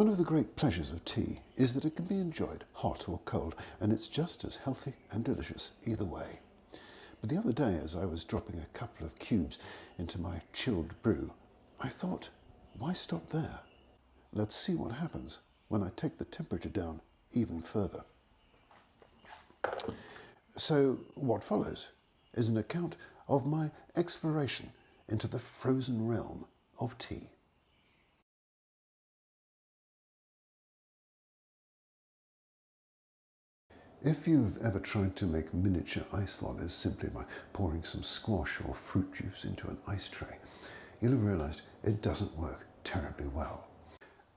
One of the great pleasures of tea is that it can be enjoyed hot or cold, and it's just as healthy and delicious either way. But the other day, as I was dropping a couple of cubes into my chilled brew, I thought, why stop there? Let's see what happens when I take the temperature down even further. So what follows is an account of my exploration into the frozen realm of tea. If you've ever tried to make miniature ice lollies simply by pouring some squash or fruit juice into an ice tray, you'll have realised it doesn't work terribly well.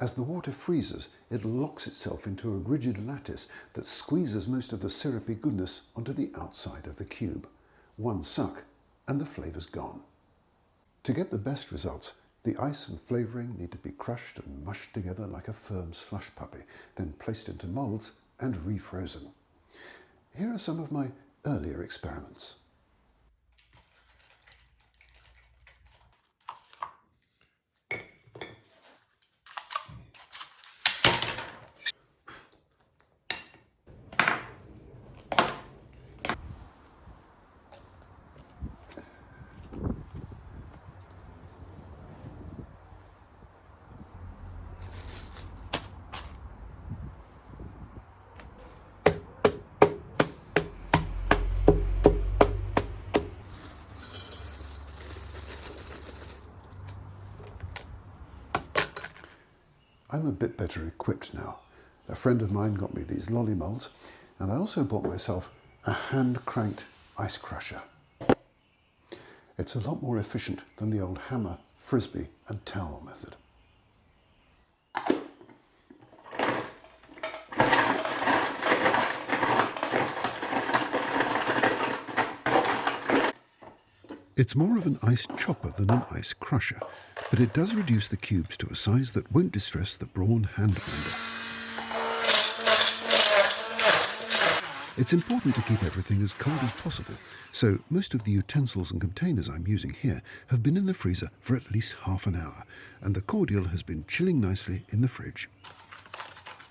As the water freezes, it locks itself into a rigid lattice that squeezes most of the syrupy goodness onto the outside of the cube. One suck and the flavour's gone. To get the best results, the ice and flavouring need to be crushed and mushed together like a firm slush puppy, then placed into moulds and refrozen. Here are some of my earlier experiments. I'm a bit better equipped now. A friend of mine got me these lolly moulds, and I also bought myself a hand-cranked ice crusher. It's a lot more efficient than the old hammer, frisbee and towel method. It's more of an ice chopper than an ice crusher, but it does reduce the cubes to a size that won't distress the Braun hand blender. It's important to keep everything as cold as possible, so most of the utensils and containers I'm using here have been in the freezer for at least half an hour, and the cordial has been chilling nicely in the fridge.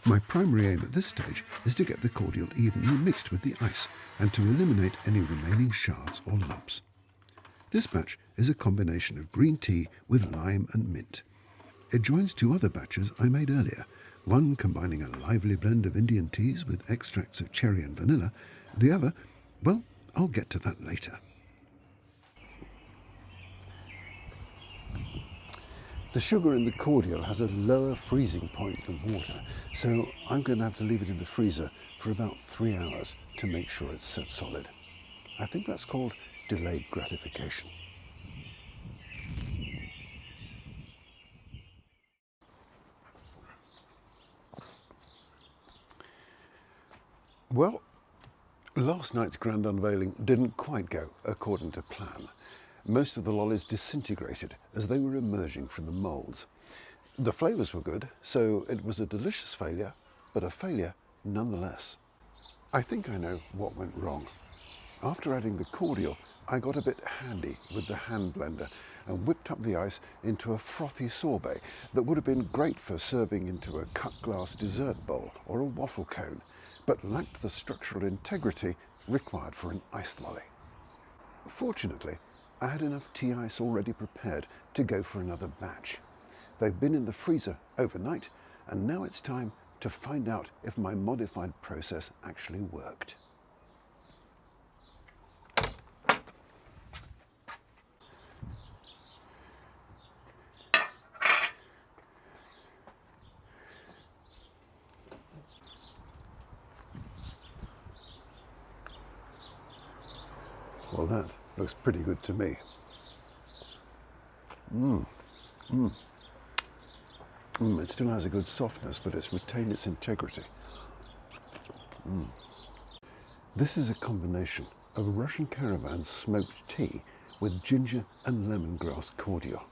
My primary aim at this stage is to get the cordial evenly mixed with the ice and to eliminate any remaining shards or lumps. This batch is a combination of green tea with lime and mint. It joins two other batches I made earlier, one combining a lively blend of Indian teas with extracts of cherry and vanilla, the other, well, I'll get to that later. The sugar in the cordial has a lower freezing point than water, so I'm going to have to leave it in the freezer for about 3 hours to make sure it's set solid. I think that's called delayed gratification. Well, last night's grand unveiling didn't quite go according to plan. Most of the lollies disintegrated as they were emerging from the moulds. The flavours were good, so it was a delicious failure, but a failure nonetheless. I think I know what went wrong. After adding the cordial, I got a bit handy with the hand blender and whipped up the ice into a frothy sorbet that would have been great for serving into a cut glass dessert bowl or a waffle cone, but lacked the structural integrity required for an iced lolly. Fortunately, I had enough tea ice already prepared to go for another batch. They've been in the freezer overnight, and now it's time to find out if my modified process actually worked. Well, that looks pretty good to me. It still has a good softness, but it's retained its integrity. This is a combination of Russian Caravan smoked tea with ginger and lemongrass cordial.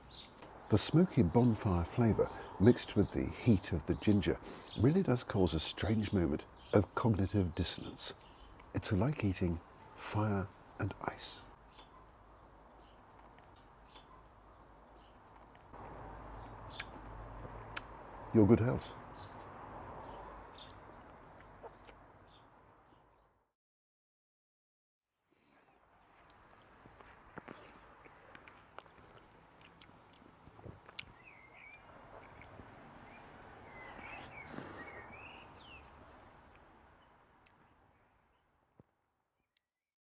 The smoky bonfire flavour mixed with the heat of the ginger really does cause a strange moment of cognitive dissonance. It's like eating fire and ice. Your good health.